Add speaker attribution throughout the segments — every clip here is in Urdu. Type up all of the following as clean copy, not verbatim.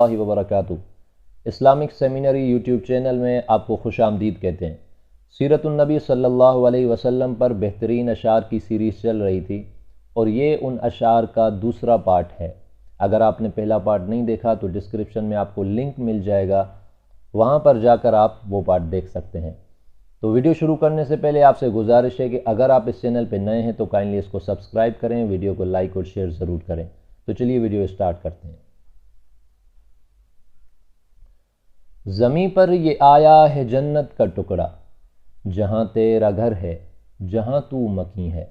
Speaker 1: اللہ وبرکاتہ۔ اسلامک سیمینری یوٹیوب چینل میں آپ کو خوش آمدید کہتے ہیں۔ سیرت النبی صلی اللہ علیہ وسلم پر بہترین اشعار کی سیریز چل رہی تھی اور یہ ان اشعار کا دوسرا پارٹ ہے۔ اگر آپ نے پہلا پارٹ نہیں دیکھا تو ڈسکرپشن میں آپ کو لنک مل جائے گا، وہاں پر جا کر آپ وہ پارٹ دیکھ سکتے ہیں۔ تو ویڈیو شروع کرنے سے پہلے آپ سے گزارش ہے کہ اگر آپ اس چینل پہ نئے ہیں تو کائنڈلی اس کو سبسکرائب کریں، ویڈیو کو لائک اور شیئر ضرور کریں۔ تو چلیے ویڈیو اسٹارٹ کرتے ہیں۔ زمیں پر یہ آیا ہے جنت کا ٹکڑا، جہاں تیرا گھر ہے، جہاں تو مکیں ہے،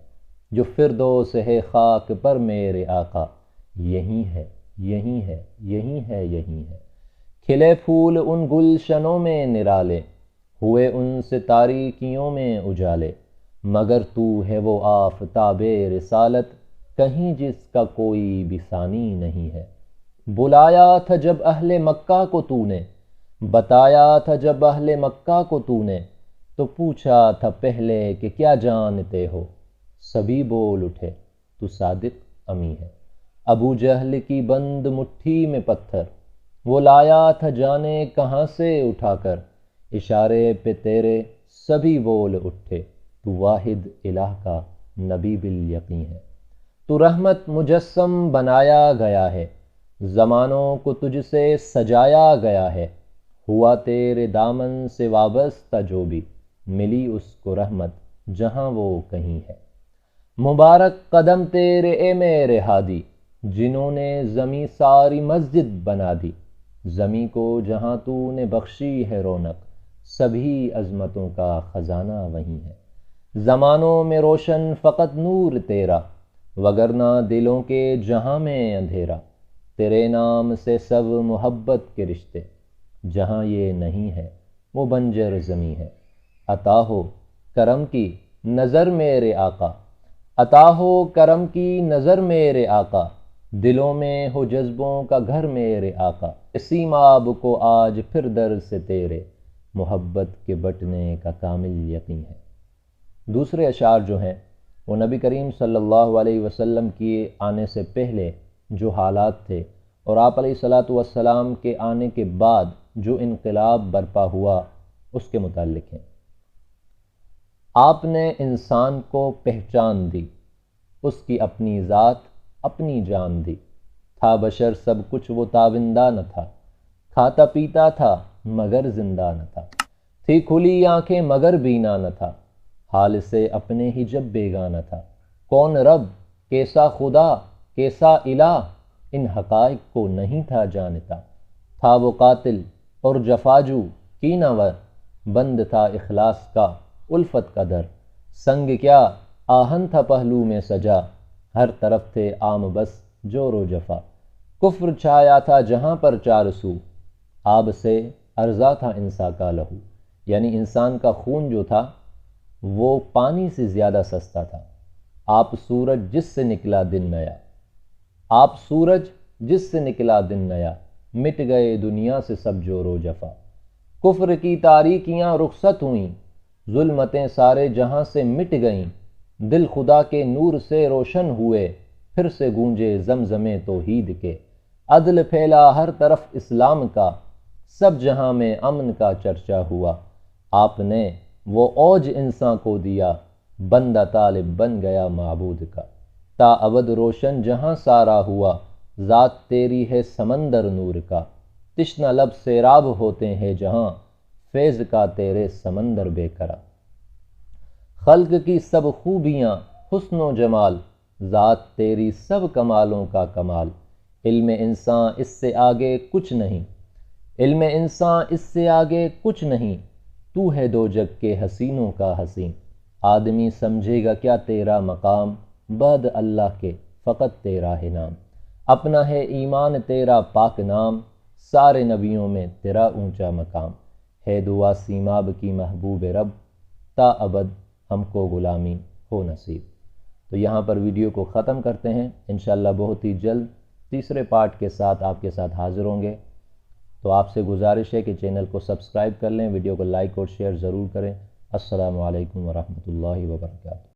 Speaker 1: جو فردوس ہے خاک پر میرے آقا، یہی ہے یہی ہے یہی ہے یہی ہے۔ کھلے پھول ان گلشنوں میں نرالے، ہوئے ان سے تاریکیوں میں اجالے، مگر تو ہے وہ آفتاب رسالت، کہیں جس کا کوئی بھی ثانی نہیں ہے۔ بلایا تھا جب اہل مکہ کو تو نے، بتایا تھا جب اہل مکہ کو تو نے، تو پوچھا تھا پہلے کہ کیا جانتے ہو، سبھی بول اٹھے تو صادق امی ہے۔ ابو جہل کی بند مٹھی میں پتھر، وہ لایا تھا جانے کہاں سے اٹھا کر، اشارے پہ تیرے سبھی بول اٹھے، تو واحد الہ کا نبی بالیقین ہے۔ تو رحمت مجسم بنایا گیا ہے، زمانوں کو تجھ سے سجایا گیا ہے، ہوا تیرے دامن سے وابستہ جو بھی، ملی اس کو رحمت جہاں وہ کہیں ہے۔ مبارک قدم تیرے اے میرے ہادی، جنہوں نے زمیں ساری مسجد بنا دی، زمیں کو جہاں تو نے بخشی ہے رونق، سبھی عظمتوں کا خزانہ وہیں ہے۔ زمانوں میں روشن فقط نور تیرا، وگرنہ دلوں کے جہاں میں اندھیرا، تیرے نام سے سب محبت کے رشتے، جہاں یہ نہیں ہے وہ بنجر زمیں ہے۔ عطا ہو کرم کی نظر میرے آقا، عطا ہو کرم کی نظر میرے آقا، دلوں میں ہو جذبوں کا گھر میرے آقا، سیماب کو آج پھر در سے تیرے، محبت کے بٹنے کا کامل یقین ہے۔ دوسرے اشعار جو ہیں وہ نبی کریم صلی اللہ علیہ وسلم کی آنے سے پہلے جو حالات تھے اور آپ علیہ السلام کے آنے کے بعد جو انقلاب برپا ہوا اس کے متعلق ہیں۔ آپ نے انسان کو پہچان دی، اس کی اپنی ذات اپنی جان دی، تھا بشر سب کچھ وہ تابندہ نہ تھا، کھاتا پیتا تھا مگر زندہ نہ تھا، تھی کھلی آنکھیں مگر بینا نہ تھا، حال سے اپنے ہی جب بیگانہ تھا، کون رب کیسا خدا کیسا الہ، ان حقائق کو نہیں تھا جانتا، تھا وہ قاتل اور جفاجو کینہ ور، بند تھا اخلاص کا الفت کا در، سنگ کیا آہن تھا پہلو میں سجا، ہر طرف تھے عام بس جور و جفا، کفر چھایا تھا جہاں پر چار سو، آب سے ارزا تھا انسان کا لہو، یعنی انسان کا خون جو تھا وہ پانی سے زیادہ سستا تھا۔ آپ سورج جس سے نکلا دن نیا، آپ سورج جس سے نکلا دن نیا، مٹ گئے دنیا سے سب جور و جفا، کفر کی تاریکیاں رخصت ہوئیں، ظلمتیں سارے جہاں سے مٹ گئیں، دل خدا کے نور سے روشن ہوئے، پھر سے گونجے زمزمیں توحید کے، عدل پھیلا ہر طرف اسلام کا، سب جہاں میں امن کا چرچا ہوا، آپ نے وہ اوج انسان کو دیا، بندہ طالب بن گیا معبود کا، تا ابد روشن جہاں سارا ہوا، ذات تیری ہے سمندر نور کا، تشنہ لب سیراب ہوتے ہیں جہاں، فیض کا تیرے سمندر بے کرا، خلق کی سب خوبیاں حسن و جمال، ذات تیری سب کمالوں کا کمال، علم انسان اس سے آگے کچھ نہیں، علم انسان اس سے آگے کچھ نہیں، تو ہے دو جگ کے حسینوں کا حسین، آدمی سمجھے گا کیا تیرا مقام، بعد اللہ کے فقط تیرا ہے نام، اپنا ہے ایمان تیرا پاک نام، سارے نبیوں میں تیرا اونچا مقام، ہے دعا سیماب کی محبوب رب، تا ابد ہم کو غلامی ہو نصیب۔ تو یہاں پر ویڈیو کو ختم کرتے ہیں، انشاءاللہ بہت ہی جلد تیسرے پارٹ کے ساتھ آپ کے ساتھ حاضر ہوں گے۔ تو آپ سے گزارش ہے کہ چینل کو سبسکرائب کر لیں، ویڈیو کو لائک اور شیئر ضرور کریں۔ السلام علیکم ورحمۃ اللہ وبرکاتہ۔